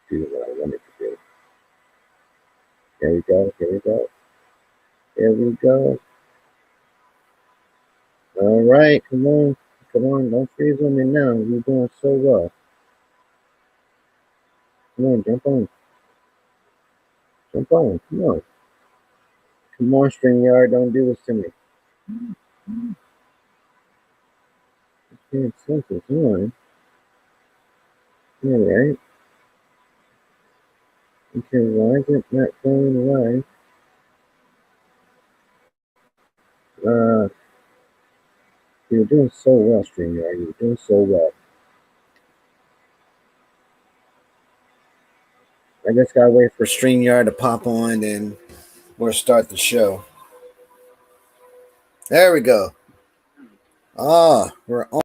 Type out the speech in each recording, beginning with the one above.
do what I wanted to do. There we go. Here we go. There we go. All right, come on. Come on, don't freeze on me now. You're doing so well. Come on, jump on. Jump on. Come on. Come on, StreamYard. Don't do this to me. Can't sense this one. All right. Okay, why is it not going live? You're doing so well, StreamYard. You're doing so well. I just gotta wait for StreamYard to pop on, and we'll start the show. There we go. We're on.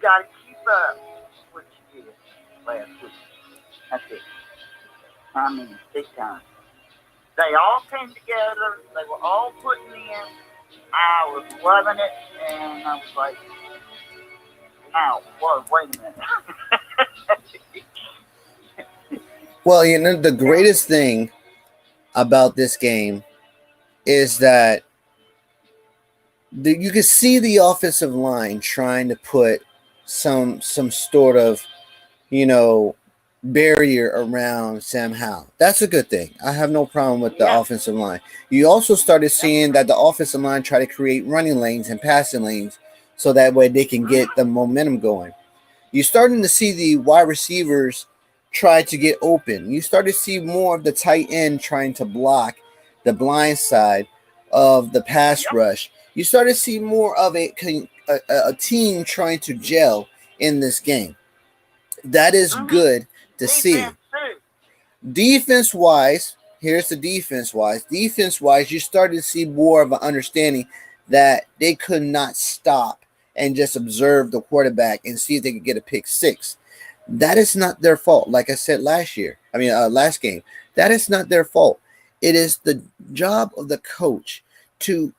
got to keep up what you did last week. That's it. I mean, big time. They all came together. They were all putting in. I was loving it, and I was like, "Now, wait a minute." Well, the greatest thing about this game is that you can see the offensive line trying to put some sort of, barrier around Sam Howell. That's a good thing. I have no problem with the offensive line. You also started seeing that the offensive line try to create running lanes and passing lanes so that way they can get the momentum going. You're starting to see the wide receivers try to get open. You start to see more of the tight end trying to block the blind side of the pass rush. You start to see more of a team trying to gel in this game. That is good to see. Defense wise, here's the defense wise. Defense wise, you started to see more of an understanding that they could not stop and just observe the quarterback and see if they could get a pick six. That is not their fault. Like I said last game, that is not their fault. It is the job of the coach to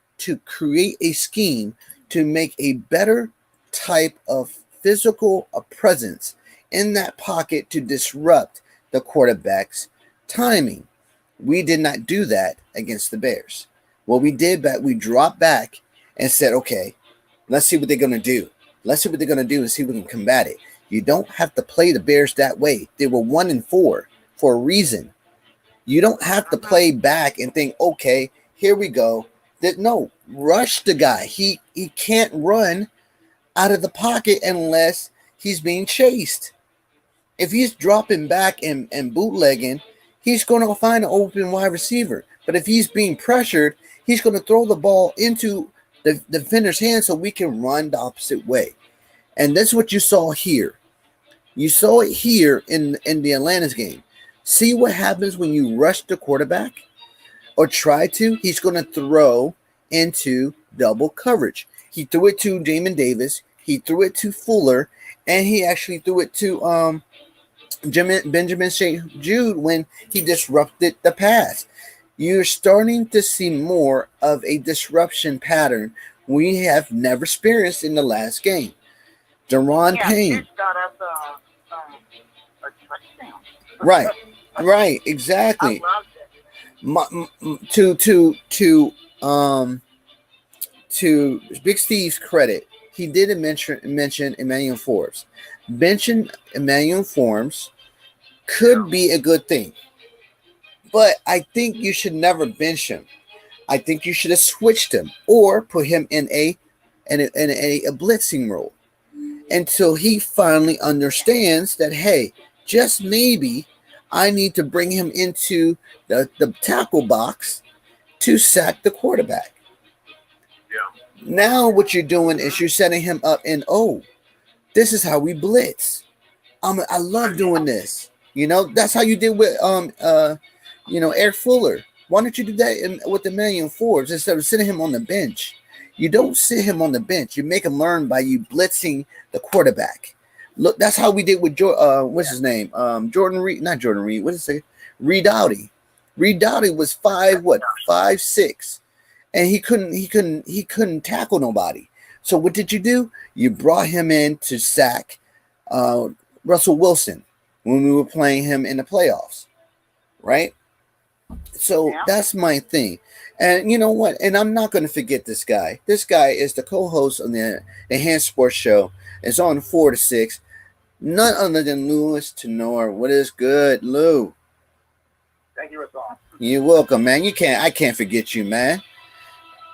create a scheme to make a better type of physical presence in that pocket to disrupt the quarterback's timing. We did not do that against the Bears. What we did, we dropped back and said, okay, let's see what they're going to do. Let's see what they're going to do and see if we can combat it. You don't have to play the Bears that way. They were 1-4 for a reason. You don't have to play back and think, okay, here we go. No, rush the guy. He can't run out of the pocket unless he's being chased. If he's dropping back and bootlegging, he's going to find an open wide receiver. But if he's being pressured, he's going to throw the ball into the defender's hands so we can run the opposite way. And that's what you saw here. You saw it here in the Atlanta's game. See what happens when you rush the quarterback or try to? He's going to throw into double coverage. He threw it to Jamin Davis. He threw it to Fuller. And he actually threw it to Benjamin St. Jude when he disrupted the pass. You're starting to see more of a disruption pattern we have never experienced in the last game. Deron Payne. Got us a Right, touchdown. exactly. I love To Big Steve's credit, he did mention Emmanuel Forbes. Mention Emmanuel Forbes could be a good thing, but I think you should never bench him. I think you should have switched him or put him in a blitzing role until he finally understands that, hey, just maybe I need to bring him into the tackle box to sack the quarterback. Now what you're doing is you're setting him up in, this is how we blitz. I love doing this. That's how you did with Eric Fuller. Why don't you do that with Emmanuel Forbes instead of sitting him on the bench? You don't sit him on the bench. You make him learn by you blitzing the quarterback. Look, that's how we did with what's his name? Jordan Reed, not Jordan Reed. What did it say? Reed Dowdy. Reed Dowdy was 5'6", and he couldn't tackle nobody. So what did you do? You brought him in to sack Russell Wilson when we were playing him in the playoffs, right? So that's my thing. And you know what? And I'm not going to forget this guy. This guy is the co-host on the Enhanced Sports Show. It's on 4 to 6. None other than Louis Tenor. What is good, Lou? Thank you, Rasul. You're welcome, man. I can't forget you, man.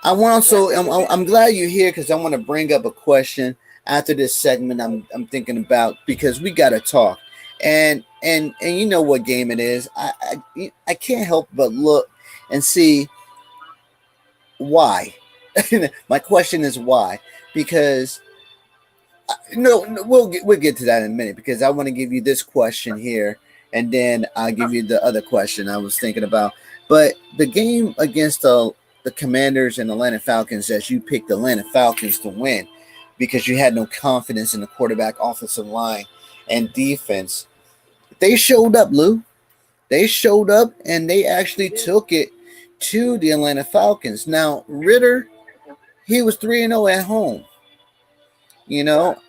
I'm glad you're here because I want to bring up a question after this segment I'm thinking about because we got to talk. And you know what game it is. I can't help but look and see why. My question is why? Because we'll get to that in a minute because I want to give you this question here and then I'll give you the other question I was thinking about. But the game against the Commanders and Atlanta Falcons, as you picked the Atlanta Falcons to win, because you had no confidence in the quarterback, offensive line, and defense. They showed up, Lou. They showed up and they actually took it to the Atlanta Falcons. Now, Ritter, he was 3-0 at home.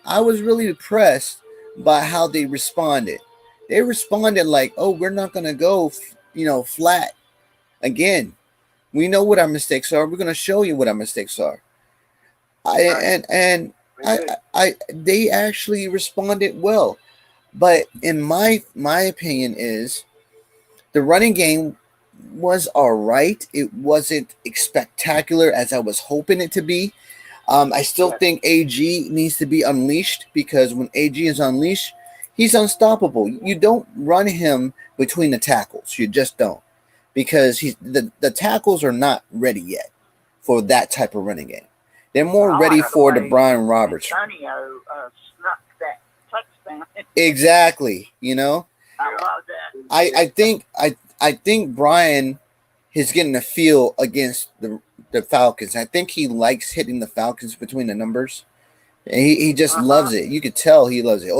I was really impressed by how they responded. They responded like, "Oh, we're not going to go, flat again. We know what our mistakes are. We're going to show you what our mistakes are." They actually responded well. But in my opinion is the running game was all right. It wasn't spectacular as I was hoping it to be. I still think AG needs to be unleashed, because when AG is unleashed, he's unstoppable. You don't run him between the tackles. You just don't, because the tackles are not ready yet for that type of running game. They're more ready for the Brian Roberts. Antonio snuck that touchdown. Exactly. I love that. I think Brian is getting a feel against the Falcons. I think he likes hitting the Falcons between the numbers. And he just loves it. You could tell he loves it.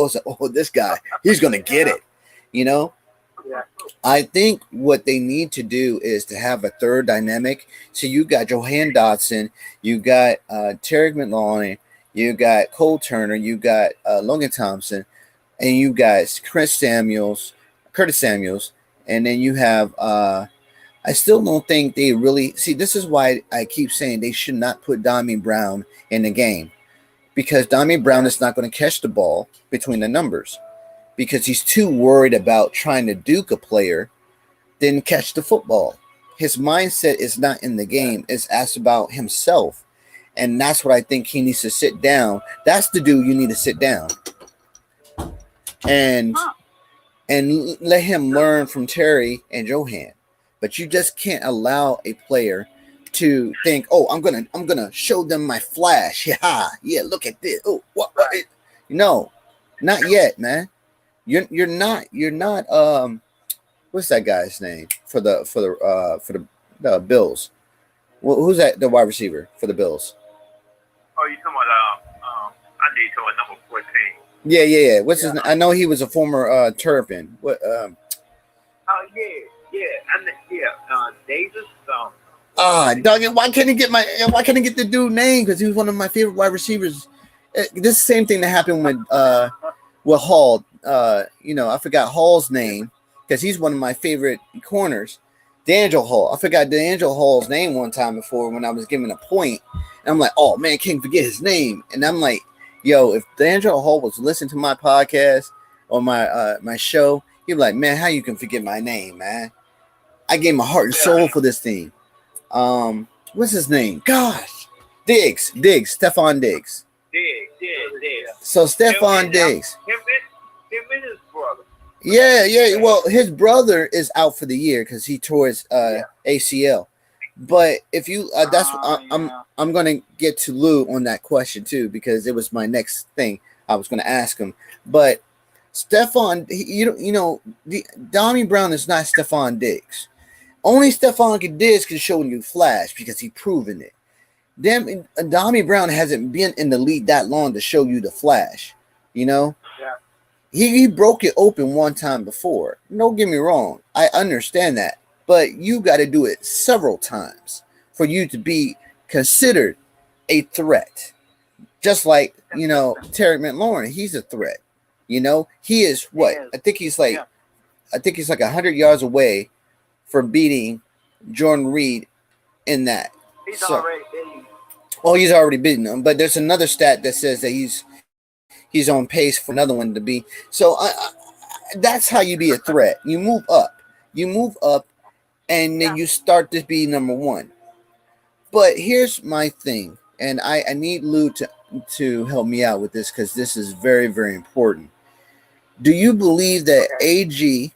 This guy, he's gonna get it. Yeah. I think what they need to do is to have a third dynamic. So you got Johan Dotson, you got Terry McLaurin, you got Cole Turner, you got Logan Thompson, and you got Curtis Samuels, and then you have. I still don't think they really see. This is why I keep saying they should not put Dami Brown in the game, because Dami Brown is not going to catch the ball between the numbers, because he's too worried about trying to duke a player than catch the football. His mindset is not in the game. It's asked about himself. And that's what I think he needs to sit down. That's the dude you need to sit down. And let him learn from Terry and Johan. But you just can't allow a player to think, "Oh, I'm gonna show them my flash. Yeah, look at this. Oh, what? No, not yet, man. You're not what's that guy's name for the Bills? Well, who's that, the wide receiver for the Bills? Oh, you talking about I need to number 14. Yeah. What's his name? I know he was a former Terrapin. What Oh Davis. Dog, why can't he get the dude name? Because he was one of my favorite wide receivers. This is the same thing that happened with Hall. I forgot Hall's name because he's one of my favorite corners. D'Angelo Hall. I forgot D'Angelo Hall's name one time before when I was giving a point. And I'm like, oh man, can't forget his name. And I'm like, yo, if D'Angelo Hall was listening to my podcast or my show, he'd be like, man, how you can forget my name, man? I gave my heart and soul for this thing. What's his name? Gosh, Diggs, Stephon Diggs. Diggs. So Stephon Diggs. Him and his brother. Yeah. Well, his brother is out for the year because he tore his ACL. But if you, I'm gonna get to Lou on that question too, because it was my next thing I was gonna ask him. But Stephon, Donnie Brown is not Stephon Diggs. Only Stephon Diggs can show you flash because he's proven it. Donnie Brown hasn't been in the league that long to show you the flash. Yeah. He broke it open one time before. Don't get me wrong. I understand that. But you got to do it several times for you to be considered a threat. Just like, Terry McLaurin, he's a threat. He is what? I think he's like 100 yards away from beating Jordan Reed in that. He's already beaten. Oh, he's already beaten him. But there's another stat that says that he's on pace for another one to be. So that's how you be a threat. You move up, and then you start to be number one. But here's my thing, and I need Lou to help me out with this because this is very, very important. Do you believe that AG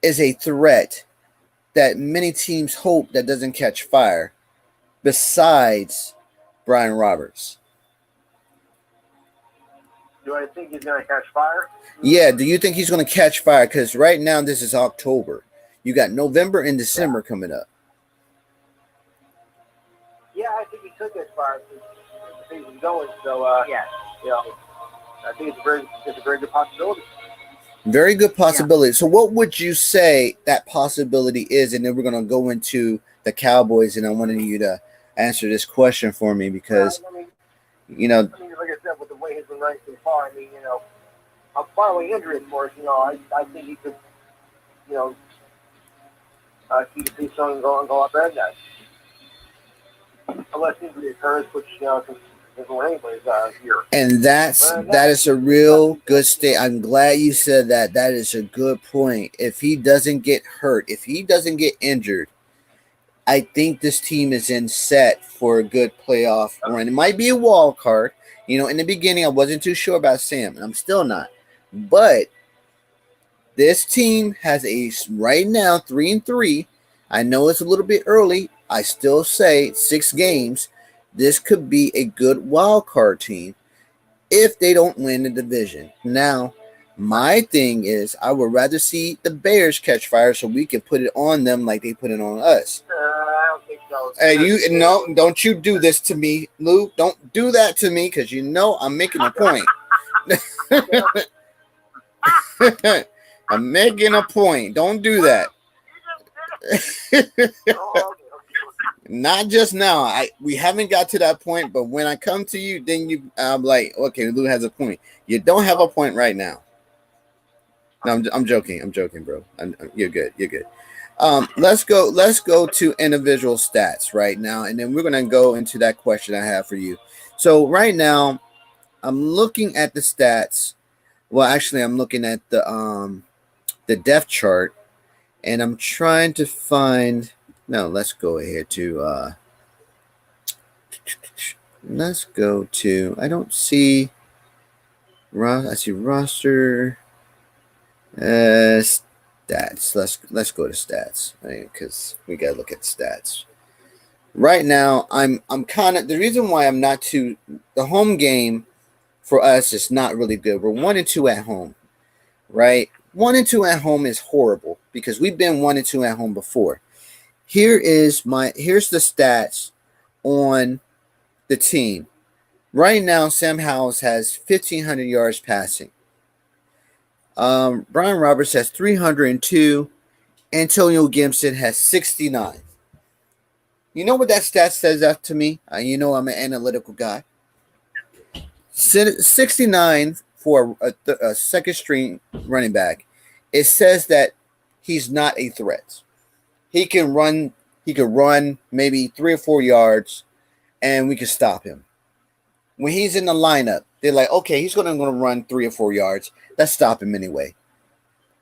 is a threat that many teams hope that doesn't catch fire besides Brian Roberts? Do I think he's going to catch fire? Yeah, do you think he's going to catch fire? Because right now this is October. You got November and December coming up. Yeah, I think he could catch fire. season going. So, Yes. I think it's a very good possibility. Very good possibility. So what would you say that possibility is? And then we're going to go into the Cowboys, and I wanted you to answer this question for me because, I mean, like I said, with the way he's been running so far, I'm finally injury, of course. I think he could, keep the season going, go up there, guys. Unless injury occurs, which, isn't anybody's here. And that is a real good state. I'm glad you said that. That is a good point. If he doesn't get hurt, if he doesn't get injured, I think this team is in set for a good playoff run. It might be a wild card. In the beginning, I wasn't too sure about Sam, and I'm still not. But this team has right now 3-3. I know it's a little bit early. I still say 6 games. This could be a good wild card team if they don't win the division. Now, my thing is I would rather see the Bears catch fire so we can put it on them like they put it on us. I don't think so. Hey, don't you do this to me, Lou. Don't do that to me because I'm making a point. I'm making a point. Don't do that. Not just now. We haven't got to that point, but when I come to you, then I'm like, okay, Lou has a point. You don't have a point right now. No, I'm joking. I'm joking, bro. You're good. You're good. Let's go to individual stats right now, and then we're gonna go into that question I have for you. So right now, I'm looking at the stats. Well, actually, I'm looking at the depth chart, and I'm trying to find. No, let's go ahead to. Let's go to. I don't see. I see roster. Stats. Let's go to stats, right? Because we gotta look at stats. Right now, I'm kind of the reason why I'm not too. The home game for us is not really good. We're 1-2 at home, right? 1-2 at home is horrible because we've been 1-2 at home before. Here's the stats on the team. Right now, Sam Howells has 1,500 yards passing. Brian Roberts has 302. Antonio Gibson has 69. You know what that stat says that to me? I'm an analytical guy. 69 for a second string running back. It says that he's not a threat. He can run maybe 3 or 4 yards, and we can stop him. When he's in the lineup, they're like, okay, he's going to run 3 or 4 yards. Let's stop him anyway.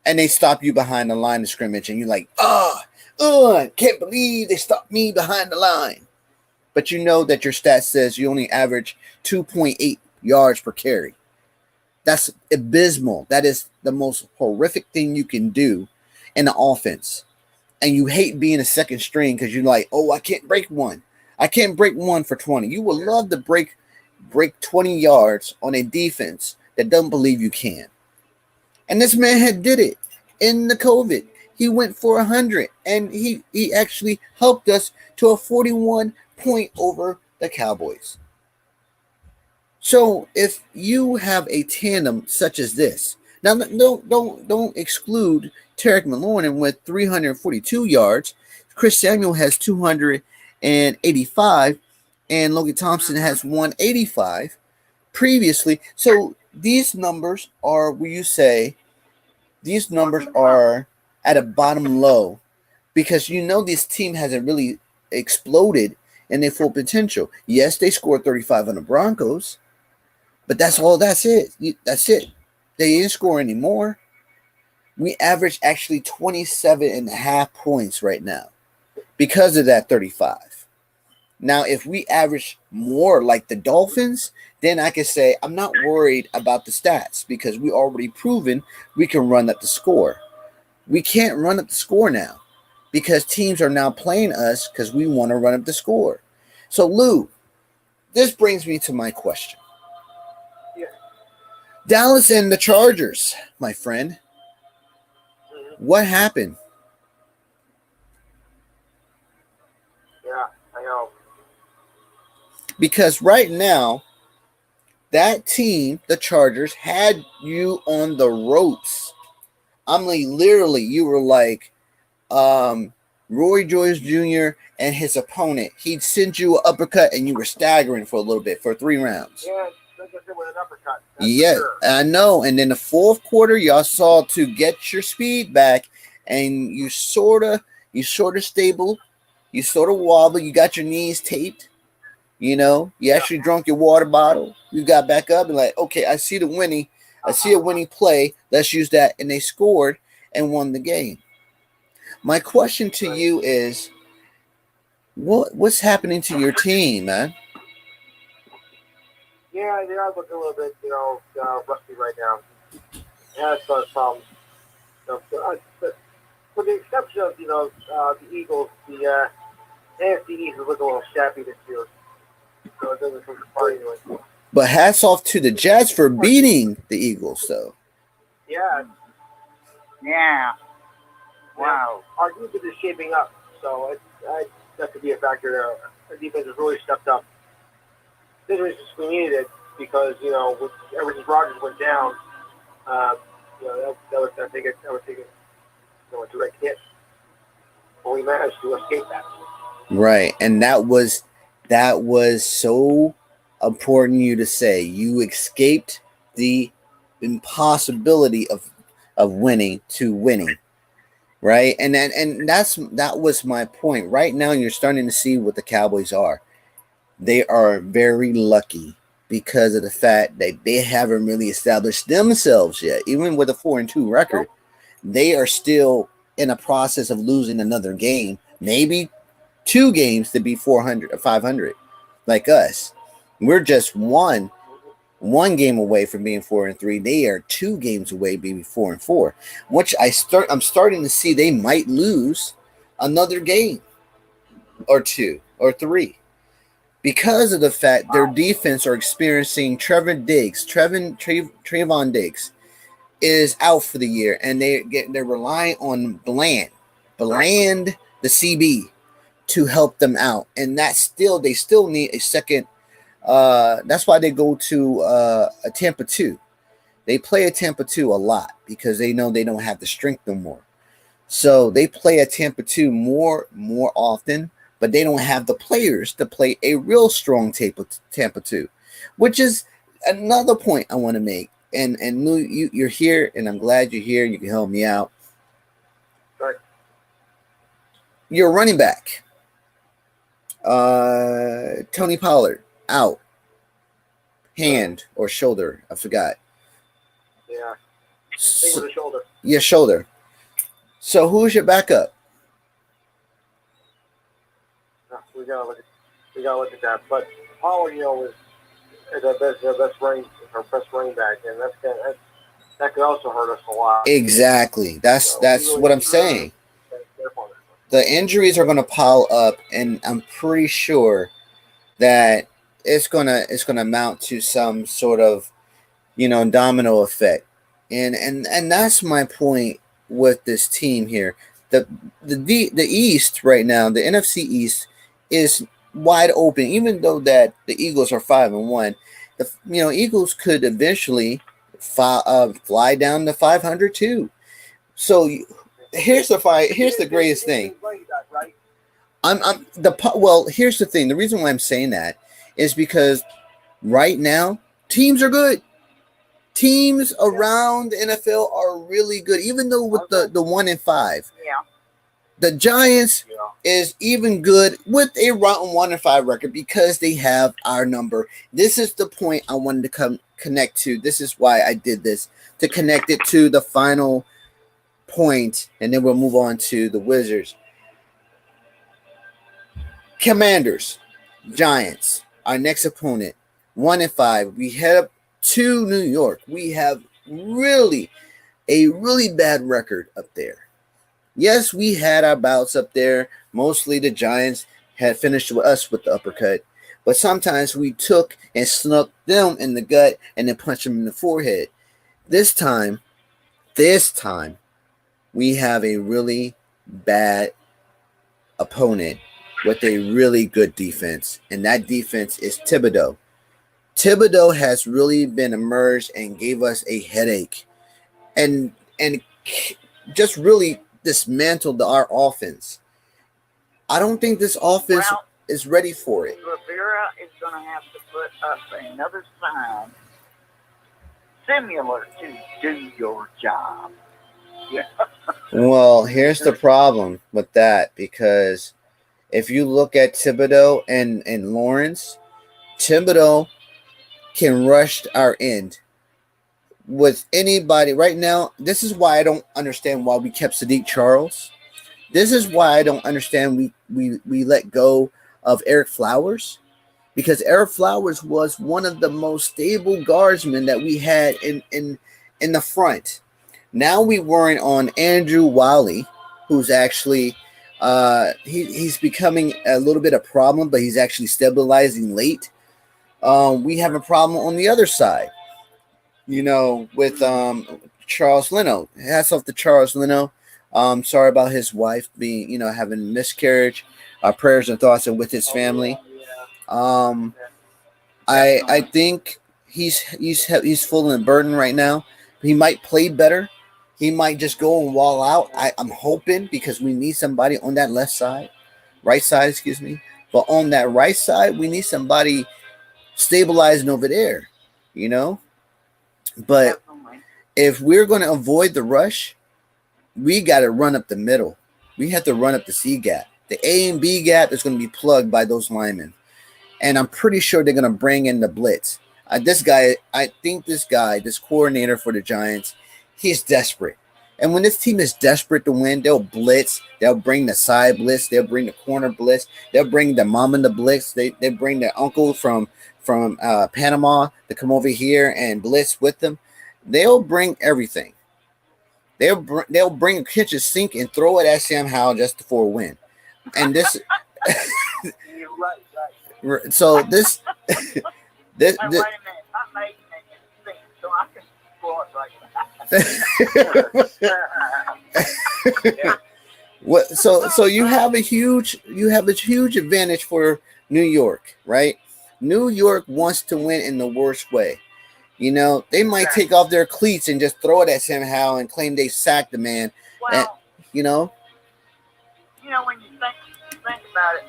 And they stop you behind the line of scrimmage, and you're like, can't believe they stopped me behind the line. But you know that your stat says you only average 2.8 yards per carry. That's abysmal. That is the most horrific thing you can do in the offense. And you hate being a second string because you're like, I can't break one. I can't break one for 20. You would love to break 20 yards on a defense that doesn't believe you can. And this man did it in the COVID. He went for 100, and he actually helped us to a 41 point over the Cowboys. So if you have a tandem such as this, now don't exclude Tarek McLaurin with 342 yards. Chris Samuel has 285, and Logan Thompson has 185 previously. So these numbers are, these numbers are at a bottom low because this team hasn't really exploded in their full potential. Yes, they scored 35 on the Broncos, but that's it. That's it. They didn't score anymore. We average actually 27.5 points right now because of that 35. Now, if we average more like the Dolphins, then I can say I'm not worried about the stats because we already proven we can run up the score. We can't run up the score now because teams are now playing us because we want to run up the score. So, Lou, this brings me to my question. Yeah. Dallas and the Chargers, my friend. What happened? Yeah, I know. Because right now, that team, the Chargers, had you on the ropes. I mean, literally, you were like Roy Joyce Jr. and his opponent. He'd send you an uppercut, and you were staggering for a little bit for 3 rounds. Yeah, like I said, with an uppercut. That's Yeah, for sure. I know. And then the fourth quarter, y'all saw to get your speed back, and you sort of stable, you sort of wobble. You got your knees taped. You actually drunk your water bottle. You got back up and like, okay, I see a winning play. Let's use that. And they scored and won the game. My question to you is, what's happening to your team, man? Yeah, they are looking a little bit, rusty right now. Yeah, it's got problems. But with the exception of, the Eagles, the AFC East is looking a little shabby this year. So it doesn't surprise anyway. But hats off to the Jets for beating the Eagles, though. Yeah. Yeah. Wow. Our defense is shaping up, so that could be a factor there. Our defense has really stepped up. Considering we needed it because, ever since Rodgers went down, that would take it a direct hit. But we managed to escape that. Right, and that was so important you to say. You escaped the impossibility of winning to winning, right? And that was my point. Right now, you're starting to see what the Cowboys are. They are very lucky because of the fact that they haven't really established themselves yet. Even with a 4-2 record, they are still in a process of losing another game, maybe 2 games to be 400 or 500, like us. We're just one game away from being 4-3. They are 2 games away being 4-4, which I'm starting to see they might lose another game or 2 or 3 because of the fact their defense are experiencing Trevon Diggs is out for the year, and they're relying on Bland, the CB, to help them out, and they still need a second. That's why they go to a Tampa 2. They play a Tampa 2 a lot because they know they don't have the strength no more. So they play a Tampa 2 more often, but they don't have the players to play a real strong Tampa 2, which is another point I want to make. And Lou, you're here, and I'm glad you're here. You can help me out. Right. You're a running back. Tony Pollard out, hand or shoulder, I forgot. Yeah, I think it was a shoulder. Yeah, shoulder. So who's your backup? We gotta look at that. But Pollard, is our best running back, and that could also hurt us a lot. Exactly. That's what I'm saying. The injuries are going to pile up, and I'm pretty sure that it's gonna amount to some sort of domino effect, and that's my point with this team here. The East right now, the NFC East is wide open, even though that the Eagles are 5-1. The Eagles could eventually fly down to 500 too. So here's the greatest thing. Here's the thing. The reason why I'm saying that is because right now teams are good. Teams around the NFL are really good, even though with the 1-5. Yeah. The Giants is even good with a rotten 1-5 record because they have our number. This is the point I wanted to connect to. This is why I did this, to connect it to the final point, and then we'll move on to the Wizards. Commanders, Giants, our next opponent, 1-5. We head up to New York. We have a really bad record up there. Yes, we had our bouts up there. Mostly the Giants had finished with us with the uppercut, but sometimes we took and snuck them in the gut and then punched them in the forehead. This time, we have a really bad opponent with a really good defense, and that defense is Thibodeau. Thibodeau has really been emerged and gave us a headache, and just really dismantled our offense. I don't think this offense is ready for it. Rivera is going to have to put up another sign similar to "Do your job." Yeah. Well, here's the problem with that, because if you look at Thibodeau and Lawrence, Thibodeau can rush our end with anybody right now. This is why I don't understand why we kept Sadiq Charles. This is why I don't understand we let go of Eric Flowers, because Eric Flowers was one of the most stable guardsmen that we had in the front. Now we weren't on Andrew Wiley, who's actually he's becoming a little bit of a problem, but he's actually stabilizing late. We have a problem on the other side, with Charles Leno. Hats off to Charles Leno. Sorry about his wife being, having miscarriage. Our prayers and thoughts are with his family. I think he's full of burden right now. He might play better. He might just go and wall out. I'm hoping, because we need somebody on that right side, excuse me. But on that right side, we need somebody stabilizing over there, But if we're going to avoid the rush, we got to run up the middle. We have to run up the C gap. The A and B gap is going to be plugged by those linemen. And I'm pretty sure they're going to bring in the blitz. This coordinator for the Giants, he's desperate. And when this team is desperate to win, they'll blitz. They'll bring the side blitz. They'll bring the corner blitz. They'll bring the mom and the blitz. They bring their uncle from Panama to come over here and blitz with them. They'll bring everything. They'll bring a kitchen sink and throw it at Sam Howell just for a win. And this, Right. so this, this, Wait a minute, my maiden name is Sink, so I can score it like that. what? So you have a huge advantage for New York, right? New York wants to win in the worst way. They might take off their cleats and just throw it at Sam Howell and claim they sacked the man. Well, and, when you think about it,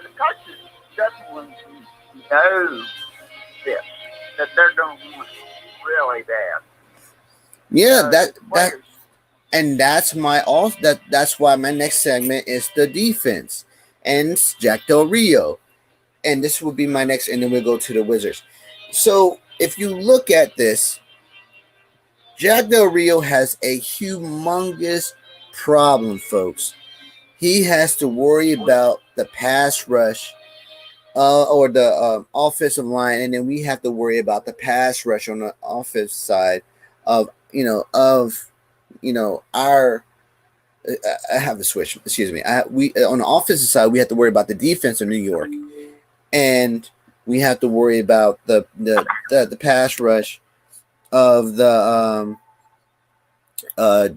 the coaches definitely know this, that they're going to want really bad. Yeah, that's why my next segment is the defense and Jack Del Rio, and this will be my next, and then we'll go to the Wizards. So if you look at this, Jack Del Rio has a humongous problem, folks. He has to worry about the pass rush or the offensive line, and then we have to worry about the pass rush on the offensive side of our. I have to switch. Excuse me. We on the offensive side, we have to worry about the defense of New York, and we have to worry about the pass rush of the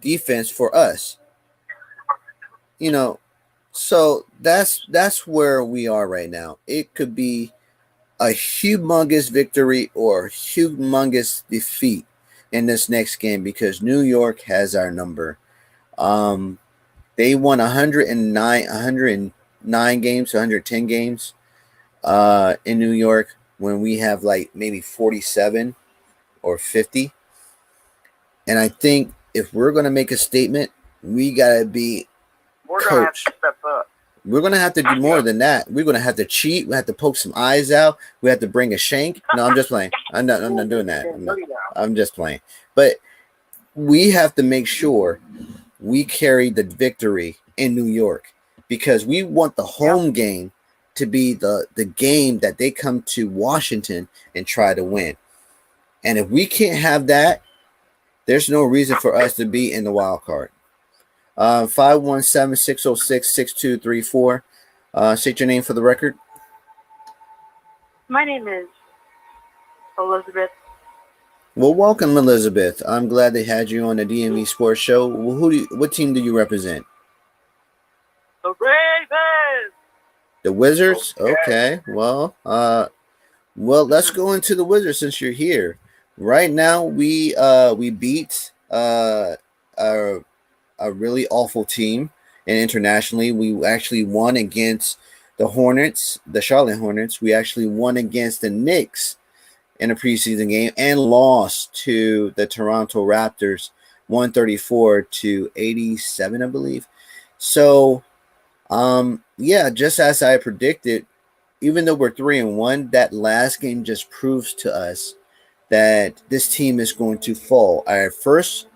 defense for us. So that's where we are right now. It could be a humongous victory or humongous defeat in this next game, because New York has our number. They won 109 games, 110 games in New York, when we have like maybe 47 or 50. And I think if we're going to make a statement, we got to be We're going to have to step up. We're going to have to do more than that. We're going to have to cheat. We have to poke some eyes out. We have to bring a shank. No, I'm just playing. I'm not doing that. I'm just playing. But we have to make sure we carry the victory in New York, because we want the home game to be the game that they come to Washington and try to win. And if we can't have that, there's no reason for us to be in the wild card. 517-606-6234. State your name for the record. My name is Elizabeth. Well, welcome, Elizabeth. I'm glad they had you on the DME Sports Show. What team do you represent? The Ravens. The Wizards? Okay. Well, let's go into the Wizards since you're here. Right now, we beat a really awful team, and internationally, we actually won against the Hornets, the Charlotte Hornets. We actually won against the Knicks in a preseason game and lost to the Toronto Raptors 134-87, I believe. So, yeah, just as I predicted, even though we're 3-1, that last game just proves to us that this team is going to fall. Our first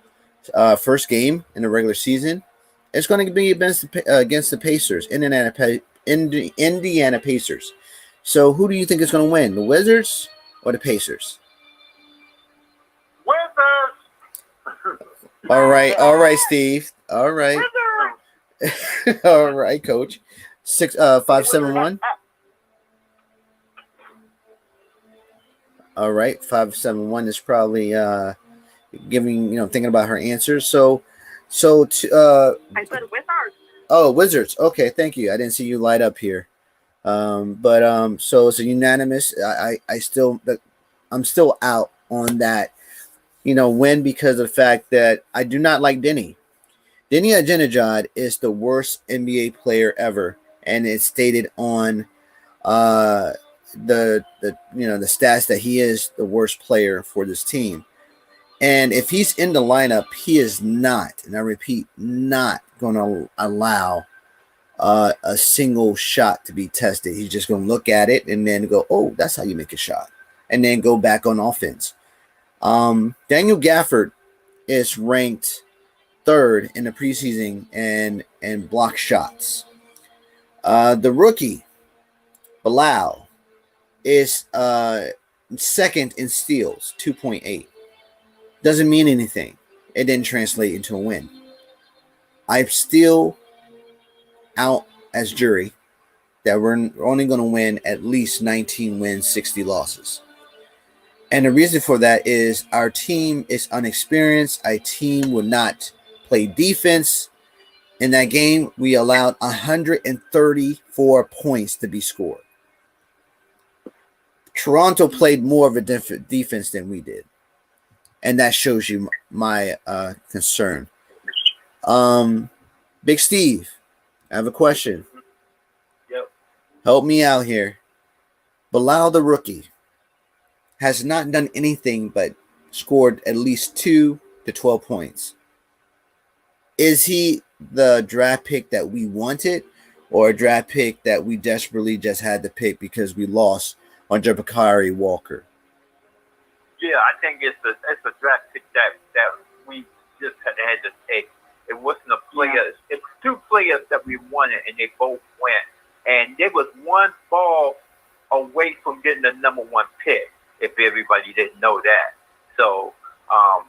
game in the regular season is going to be against the Pacers, Indiana Pacers. So, who do you think is going to win, the Wizards or the Pacers? Wizards. All right, Steve. All right, Wizards. all right, Coach. 571. All right, 571 is probably thinking about her answers. So I said Wizards. Oh, Wizards. Okay, thank you. I didn't see you light up here. So it's a unanimous. I'm still out on that, win because of the fact that I do not like Denny. Denny Ajinajad is the worst NBA player ever, and it's stated on the stats that he is the worst player for this team. And if he's in the lineup, he is not, and I repeat, not going to allow a single shot to be tested. He's just going to look at it and then go, oh, that's how you make a shot, and then go back on offense. Daniel Gafford is ranked third in the preseason and block shots. The rookie, Bilal, is second in steals, 2.8. Doesn't mean anything. It didn't translate into a win. I'm still out as jury that we're only going to win at least 19 wins, 60 losses. And the reason for that is our team is unexperienced. Our team would not play defense. In that game, we allowed 134 points to be scored. Toronto played more of a defense than we did. And that shows you my concern. Big Steve, I have a question. Yep. Help me out here. Bilal, the rookie, has not done anything but scored at least 2 to 12 points. Is he the draft pick that we wanted, or a draft pick that we desperately just had to pick because we lost on Jabakari Walker? Yeah, I think it's a draft pick that we just had to take. It wasn't a player. It's two players that we wanted, and they both went. And there was one ball away from getting the number one pick, if everybody didn't know that. So I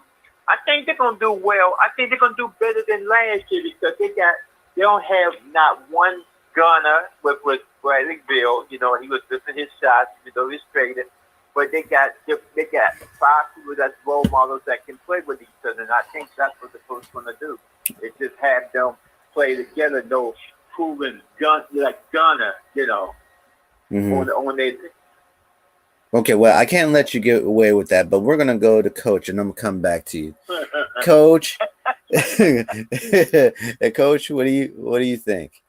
think they're going to do well. I think they're going to do better than last year because they don't have not one gunner with Bradley Beal. He was missing his shots, even though he's traded. But they got 5 people that's role models that can play with each other, and I think that's what the coach is going to do. It just have them play together, no proven gunner, Mm-hmm. on their. Okay, well, I can't let you get away with that, but we're going to go to Coach, and I'm going to come back to you. Coach, Coach, what do you think?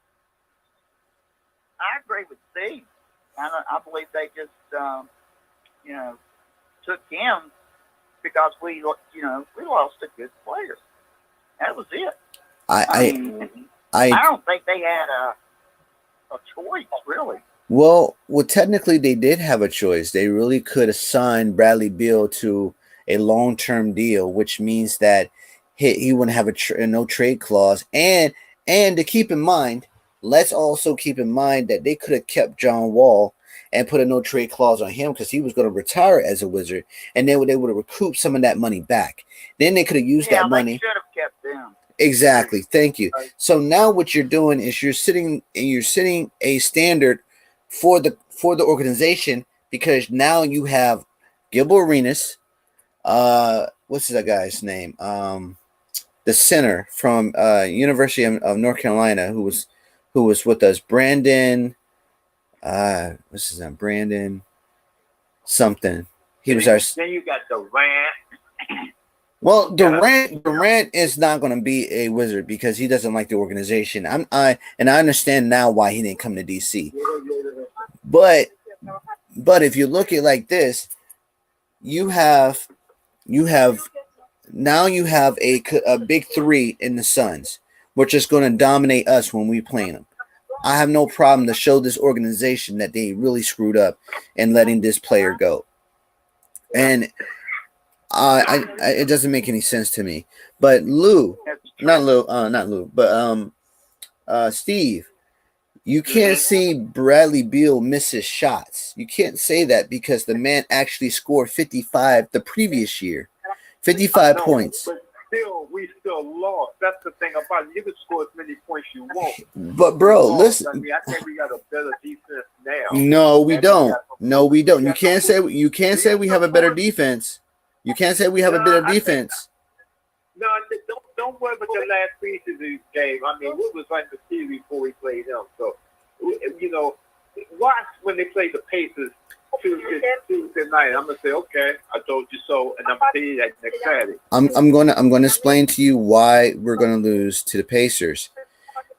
I agree with Steve. I believe they just, took him because we lost a good player. That was it. I don't think they had a choice, really. Well, technically they did have a choice. They really could have signed Bradley Beal to a long-term deal, which means that he wouldn't have a no trade clause. And to keep in mind, let's also keep in mind that they could have kept John Wall and put a no trade clause on him because he was going to retire as a Wizard, and then they would have recouped some of that money back. Then they could have used that money. They should have kept them. Exactly. Thank you. So now what you're doing is you're setting a standard for the organization, because now you have Gilbert Arenas, what's that guy's name? The center from University of North Carolina, who who was with us, Brandon. What's his name? Brandon something. He was our. Then you got Durant. Well, Durant is not going to be a Wizard because he doesn't like the organization. I understand now why he didn't come to DC. But if you look at it like this, you have a big three in the Suns, which is going to dominate us when we play them. I have no problem to show this organization that they really screwed up in letting this player go. And it doesn't make any sense to me. But Steve, you can't see Bradley Beal miss his shots. You can't say that because the man actually scored 55 the previous year. 55 points. But we still lost. That's the thing about it. You can score as many points you want. But bro, listen. I mean, I think we got a better defense now. No, we don't. No, we don't. You can't say we have a better defense. You can't say we have a better defense. No, don't worry about the last preseason game. I mean, we was like the series before we played them. So, you know, watch when they play the Pacers Tuesday night. I'm gonna say, okay, I told you so, and I'm gonna tell you that next Saturday. I'm gonna explain to you why we're gonna lose to the Pacers.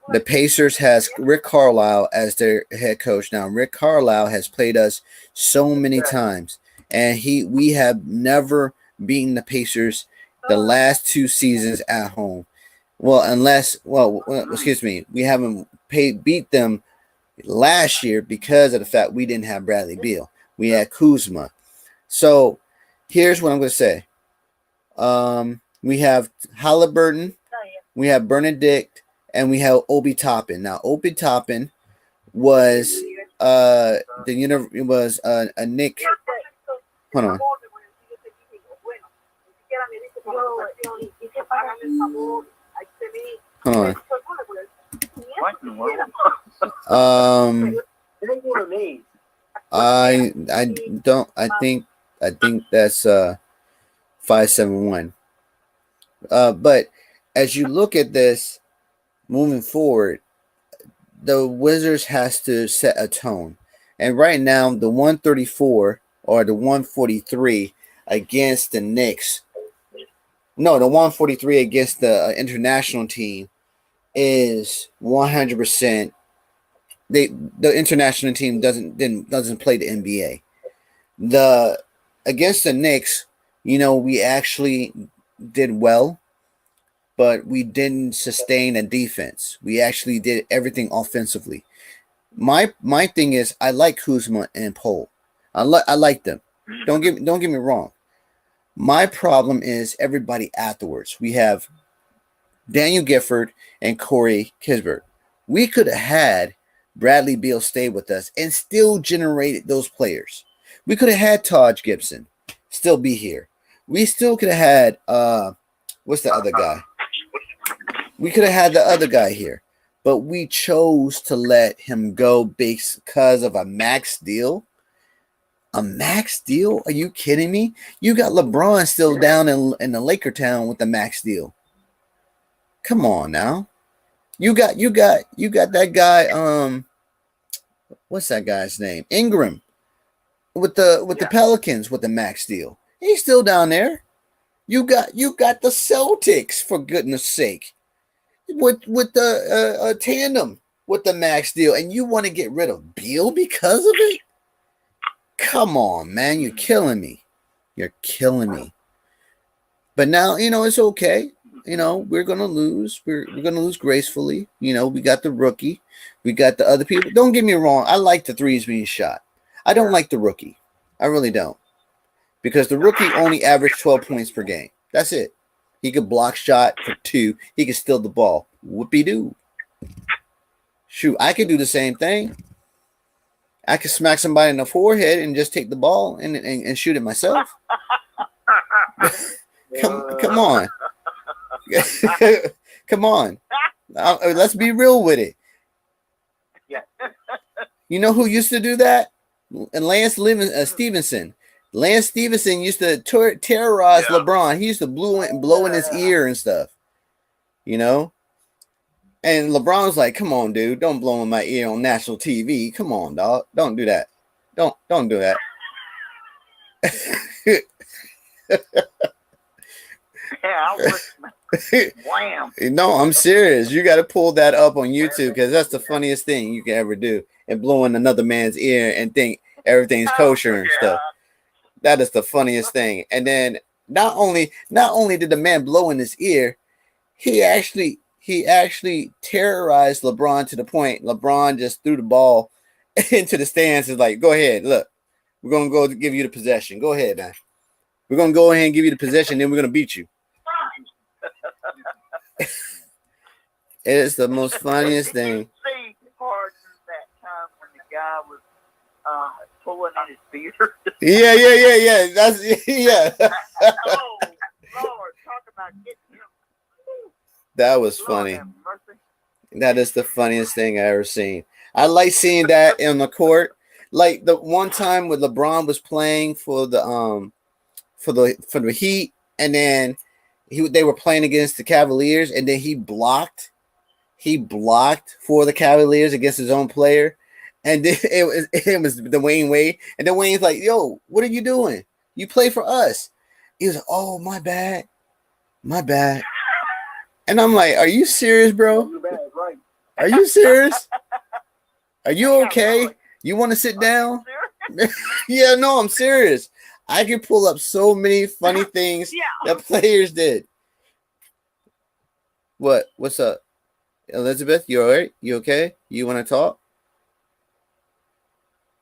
The Pacers has Rick Carlisle as their head coach now. Rick Carlisle has played us so many times, and we have never beaten the Pacers the last 2 seasons at home. Well, excuse me, we haven't beat them last year because of the fact we didn't have Bradley Beal. We had Kuzma. So here's what I'm going to say. We have Halliburton, we have Benedict, and we have Obi Toppin. Now, Obi Toppin was a Nick. Hold on. Hold on. I think that's 571. But as you look at this moving forward, the Wizards has to set a tone. And right now, the 134 or the 143 against the Knicks. No, the 143 against the international team is 100%. The international team doesn't play the NBA. Against the Knicks, you know, we actually did well, but we didn't sustain a defense. We actually did everything offensively. My thing is, I like Kuzma and Poole. I like them. Don't get me wrong. My problem is everybody afterwards. We have Daniel Gifford and Corey Kispert. We could have had Bradley Beal stay with us and still generated those players. We could have had Taj Gibson still be here. We still could have had what's the other guy? We could have had the other guy here, but we chose to let him go because of a max deal. A max deal? Are you kidding me? You got LeBron still down in the Laker town with the max deal. Come on now. You got that guy, what's that guy's name? Ingram with the Pelicans with the max deal. He's still down there. You got the Celtics, for goodness sake, with the tandem with the max deal, and you want to get rid of Beal because of it? Come on, man, you're killing me. You're killing me. But now, you know, it's okay. You know, we're gonna lose. We're gonna lose gracefully. You know, we got the rookie, we got the other people. Don't get me wrong. I like the threes being shot. I don't like the rookie. I really don't, because the rookie only averaged 12 points per game. That's it. He could block shot for 2. He could steal the ball. Whoopie doo. Shoot, I could do the same thing. I could smack somebody in the forehead and just take the ball and shoot it myself. Come on. Come on. Let's be real with it. Yeah. You know who used to do that? And Lance Stevenson. Lance Stevenson used to terrorize LeBron. He used to blow in his ear and stuff. You know? And LeBron was like, "Come on, dude, don't blow in my ear on national TV. Come on, dog, don't do that. Don't do that." Yeah, I was. Wham. No, I'm serious. You got to pull that up on YouTube because that's the funniest thing you can ever do. And blow in another man's ear and think everything's kosher and stuff. That is the funniest thing. And then not only did the man blow in his ear, he actually terrorized LeBron to the point LeBron just threw the ball into the stands. Is like, go ahead, look, we're gonna go give you the possession. Go ahead, man. We're gonna go ahead and give you the possession, then we're gonna beat you. It is the most funniest thing. See, pardon that time when the guy was pulling in his beard. Yeah. That's yeah. Oh Lord, talk about getting him. That was Lord funny. have mercy. That is the funniest thing I ever seen. I like seeing that on the court. Like the one time when LeBron was playing for the Heat, and then they were playing against the Cavaliers, and then he blocked for the Cavaliers against his own player, and then it was Dwayne Wade, and then Wayne's like, "Yo, what are you doing? You play for us." He was like, "Oh, my bad," and I'm like, "Are you serious, bro? Right. Are you serious? Are you okay? You want to sit down?" Yeah, no, I'm serious. I can pull up so many funny things that players did. What's up? Elizabeth, you all right? You okay? You want to talk?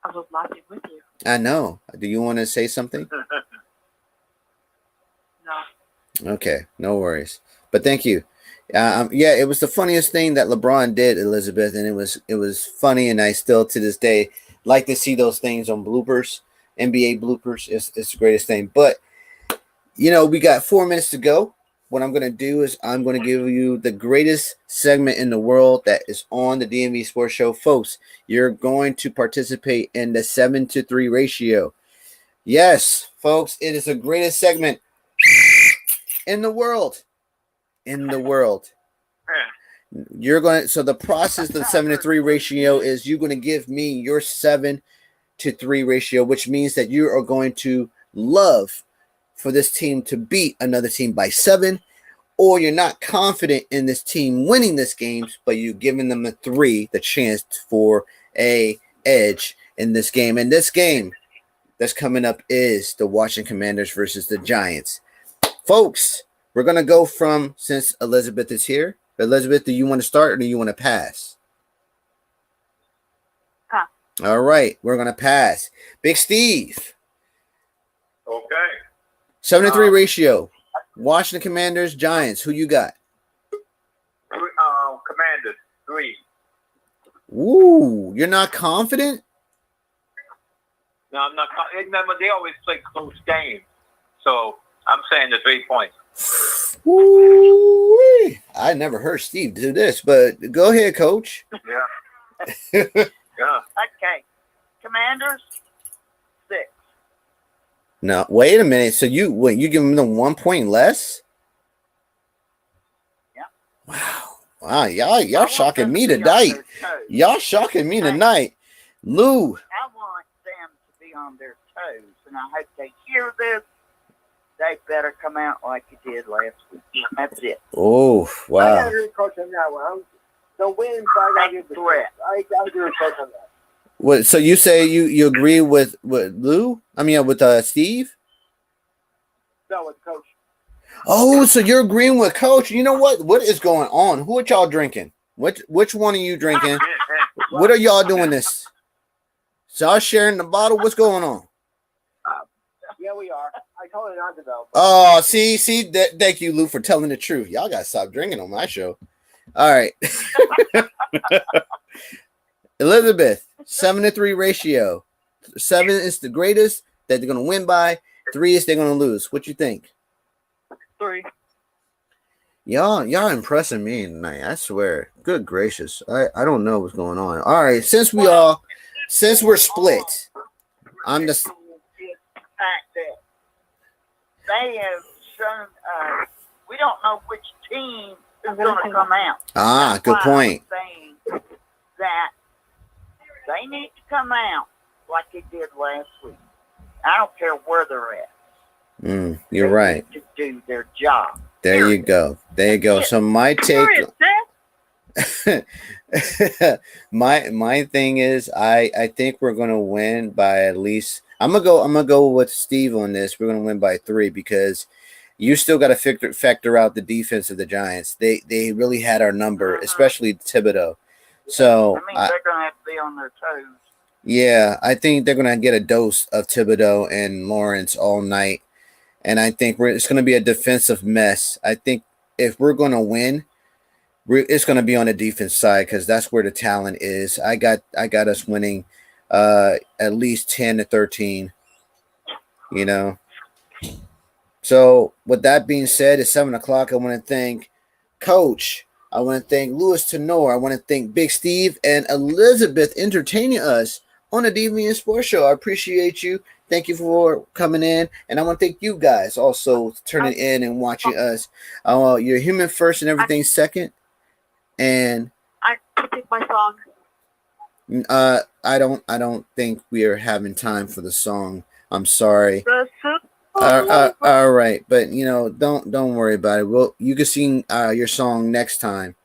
I was laughing with you. I know. Do you want to say something? No. Okay, no worries. But thank you. Yeah, it was the funniest thing that LeBron did, Elizabeth, and it was funny, and I still to this day like to see those things on bloopers, NBA bloopers. It's the greatest thing. But we got 4 minutes to go. What I'm going to do is I'm going to give you the greatest segment in the world that is on the DMV Sports Show. Folks, you're going to participate in the 7-3 ratio. Yes, folks, it is the greatest segment in the world. You're going to, so the process of the 7-3 ratio is you're going to give me your 7-3 ratio, which means that you are going to love for this team to beat another team by 7, or you're not confident in this team winning this game, but you're giving them a 3, the chance for a edge in this game. And this game that's coming up is the Washington Commanders versus the Giants. Folks, we're going to go from, since Elizabeth is here. Elizabeth, do you want to start or do you want to pass? Pass. All right, we're going to pass. Big Steve. Okay. 7-3 ratio. Washington Commanders, Giants. Who you got? Commanders 3. Ooh, you're not confident? No, I'm not. Remember, they always play close games, so I'm saying the 3 points. Ooh, I never heard Steve do this, but go ahead, Coach. Yeah. Yeah. Okay. Commanders 6. No, wait a minute. So you give them 1 point less? Yeah. Wow, y'all shocking me tonight. Y'all shocking me tonight. Lou. I want them to be on their toes, and I hope they hear this. They better come out like you did last week. That's it. Oh, I wow. gotta agree with Coach on that one. The wins, I gotta give the Threat. I gotta agree with Coach on that. What? So you say you agree with Lou? I mean, with Steve? No, with Coach. Oh, so you're agreeing with Coach. You know what? What is going on? Who are y'all drinking? Which one are you drinking? What are y'all doing this? So y'all sharing the bottle? What's going on? Yeah, we are. I told you not to though. Oh, see. Thank you, Lou, for telling the truth. Y'all gotta stop drinking on my show. All right. Elizabeth, 7-3 ratio. 7 is the greatest that they're gonna win by. 3 is they're gonna lose. What you think? 3. Y'all impressing me tonight. I swear. Good gracious. I don't know what's going on. All right, since we're split, I'm just The fact that they have shown we don't know which team is going to come out. Ah, good point. I'm saying that they need to come out like they did last week. I don't care where they're at. You're They right. need to do their job. There you go. There you go. So my take. my thing is I think we're gonna win by at least I'm gonna go with Steve on this. We're gonna win by 3 because you still got to factor out the defense of the Giants. They really had our number, especially Thibodeau. So I mean, they're gonna have to be on their toes. Yeah, I think they're gonna get a dose of Thibodeau and Lawrence all night, and I think it's gonna be a defensive mess. I think if we're gonna win, it's going to be on the defense side because that's where the talent is. I got us winning at least 10-13, you know. So with that being said, it's 7 o'clock. I want to thank Coach. I want to thank Louis Tenor. I want to thank Big Steve and Elizabeth entertaining us on the DVN Sports Show. I appreciate you. Thank you for coming in. And I want to thank you guys also turning in and watching us. You're human first and everything second. And I pick my song. I don't think we are having time for the song. I'm sorry. All right, but don't worry about it. You can sing your song next time.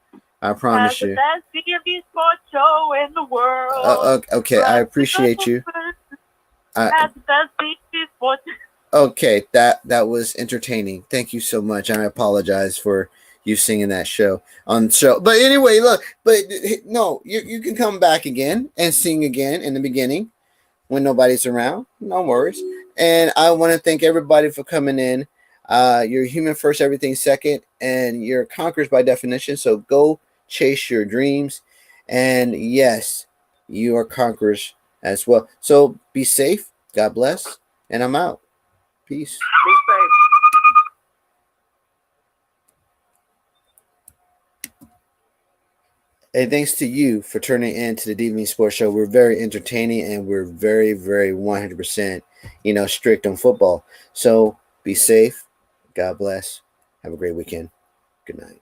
I promise you. The best DMV sports show in the world. Okay, I appreciate you. The best DMV sports. Okay, that was entertaining. Thank you so much. I apologize for you singing that on show. But anyway, look, no, you can come back again and sing again in the beginning when nobody's around. No worries. And I want to thank everybody for coming in. You're human first, everything second, and you're conquerors by definition. So go chase your dreams. And yes, you are conquerors as well. So be safe. God bless. And I'm out. Peace. Be safe. And thanks to you for turning in to the DV Sports Show. We're very entertaining and we're very, very 100%, strict on football. So be safe. God bless. Have a great weekend. Good night.